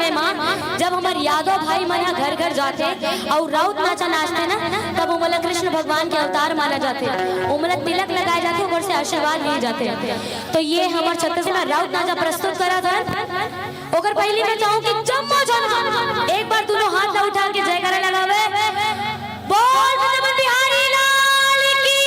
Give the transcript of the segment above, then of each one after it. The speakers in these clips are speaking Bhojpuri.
समय माँ जब हमारे यादव भाई मन यहाँ घर घर जाते और राउत नाचा नाचते ना, तब उमला कृष्ण भगवान के अवतार माना जाते, उमला तिलक लगाए जाते, ऊपर से आशीर्वाद लिए जाते। तो ये हमारे छत्तीसगढ़ में राउत नाचा प्रस्तुत करा था। अगर पहली मैं चाहूँ कि जम्मो जन एक बार दोनों हाथ ना उठा के जयकारा लगावे, बोल बिहारी लाल की।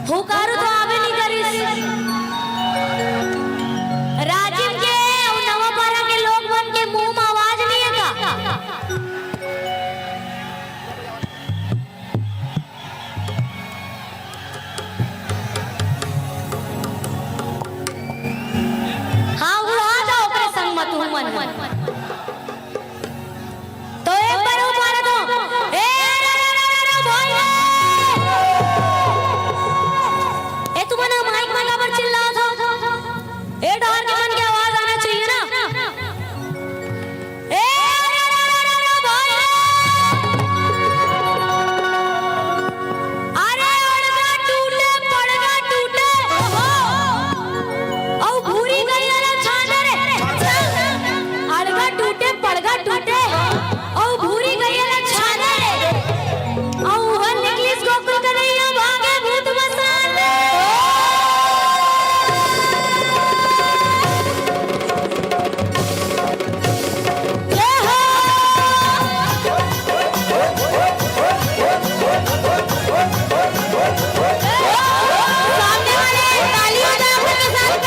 हुकारो तो आवे नहीं करिस राजीव के और नवापारा के लोग मन के मुंह में आवाज नहीं है का। हाँ वो आ जाओ अपने संग मत हूँ मन तो एक बार वो मारा दो ए भाई ए तुम्हारा माइक में कबर चिल्ला था ए डॉर के मन की आवाज आना चाहिए ना ए भाई अरे अड़गा टूटे पड़गा टूटे औ भूरी गई वाला छाने रे अड़गा टूटे पड़गा टूटे औ भूरी गई वाला छाने रे औ वन इंग्लिश गोकुल कन्हैया भागे भूत मसाले। सामने वाले तालियों से अपने साथ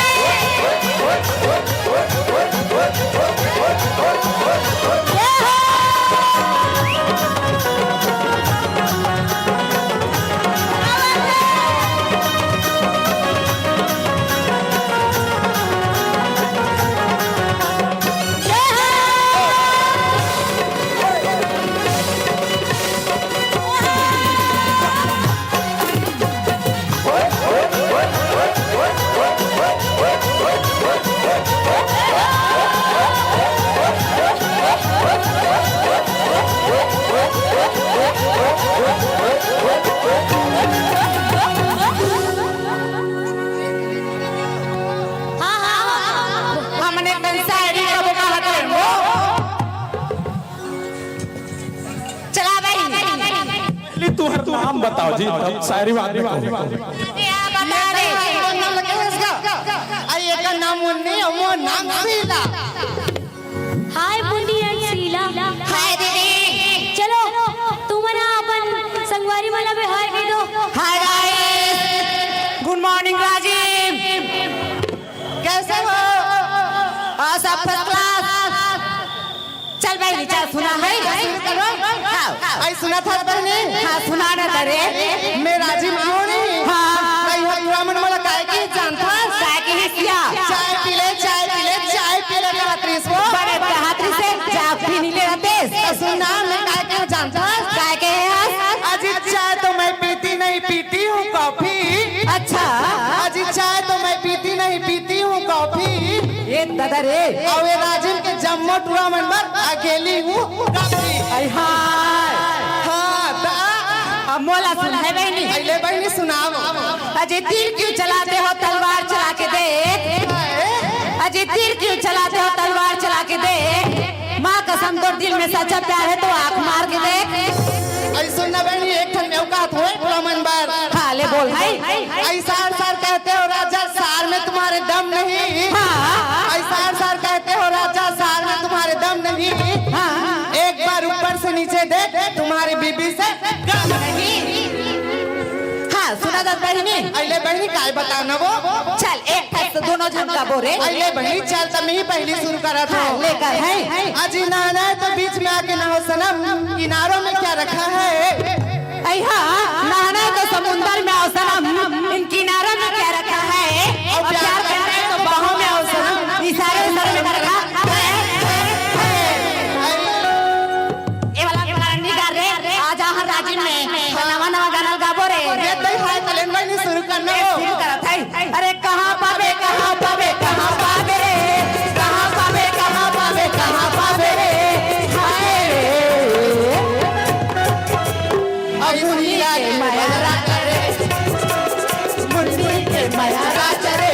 हमने कंसारी कब कहा करो चला भाई तू नाम बताओ जी तब सारी बात क्या बता रे कौन नाम लगे है इसका? आई का नाम मुन्नी और वो नाम शीला। हाय मुन्नी एंड शीला। हाय दीदी चलो तुम्हारा अपन संगवारी वाला में हाय कह दो। Hi guys good morning Rajeev कैसे हो? सब फर्स्ट क्लास चल भाई चल सुना है आई सुना था बहनी। हाँ सुना ना करे मैं राजीव मोनी। हाँ आई हो ब्राह्मण वाला काय की जानता? काय की हिस्सा चाय पी ले कहतरी इसको। बड़े कहतरी से जा पी नहीं ले रहते सुनना मैं काय के जानता? काय के अजी चाय तो मैं पीती नहीं पीती हूँ कॉफी। अच्छा अजी चाय तो मैं पीती नहीं पीती हूँ कॉफी। ये दादा रे और ये राजीव के जम्मो टूरा मंबर अकेली हूँ कॉफी। हाय हाँ अब मोला सुन है बहनी पहले बहनी सुनाओ। अजय तीर क्यों चलाते हो तलवार चला के देख अजी तीर क्यों चलाते हो, तलवार चला के देख। माँ कसम तो दिल में सच्चा प्यार है तो आंख मार के देख। ऐसा न बहनी एक ठन औकात होए ब्राह्मण बार। हाँ ले बोल भाई। ऐसा सार कहते हो राजा सार में तुम्हारे दम नहीं। ऐसा सार कहते हो राजा सार में तुम्हारे दम नहीं। एक बार ऊपर से नीचे देख तुम्हारी बीबी से कम नहीं। हाँ सुना दस बहनी। अले बहनी काय बता न वो। चल एक ठस तो दोनों जन का बोरे। अले बहनी चल तब ही पहली शुरू करा था। हाँ, लेकर है। अजी नाना है तो बीच में आके ना हो सनम, किनारों में क्या रखा है। नहाना है तो समुंदर में आओ सनम, इन किनारों में क्या रखा है। और प्यार करना है तो बाहों में आओ सनम, इशारे में रखा है। ये वाला निगार रे आज आहर राजिन में नवा नवा गाना गाबो रे। ये तो हाय तलेन बहनी शुरू करना हो। शुरू करत है। अरे कहां पावे कहां पावे कहां पावे रे, कहां पावे कहां पावे कहां पावे रे। हाय रे दुनिया के माया करे, मुन्नी के माया करे।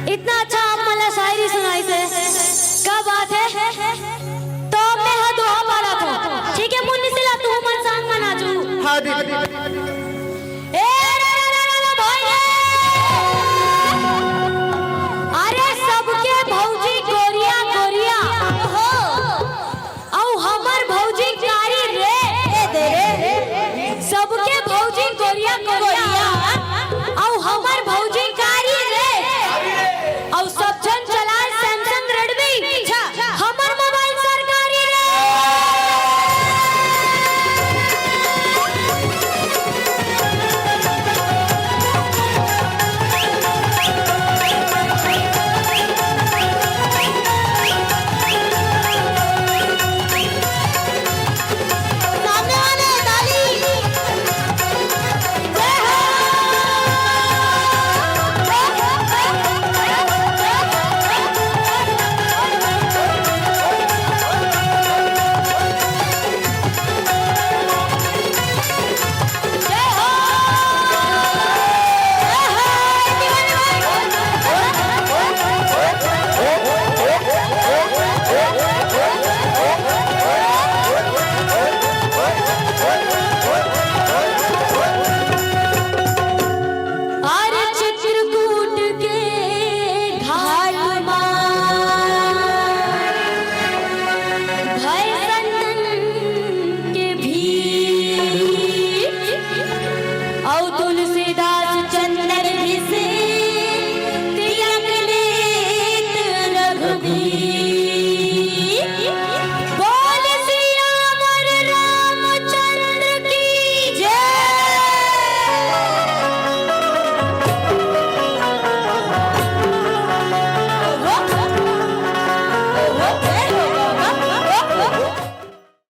इतना अच्छा आप मला शायरी सुनाई से क्या बात है। तो मैं हद हो पारा था। ठीक है मुन्नी सिला तू मन सांग मना जू। हाँ दीदी। ए भाई अरे सबके भौजी गोरिया गोरिया हो औ हमर भौजी कारी रे दे रे। सबके भौजी गोरिया गोरिया औ हमर भौजी कारी रे। औ सब जन चलाए सैमसंग रेडमी, हमर मोबाइल सरकारी रे। सामने वाले ताली अरे चित्रकूट के घाट भय संतन के भीड़ औ तुलसी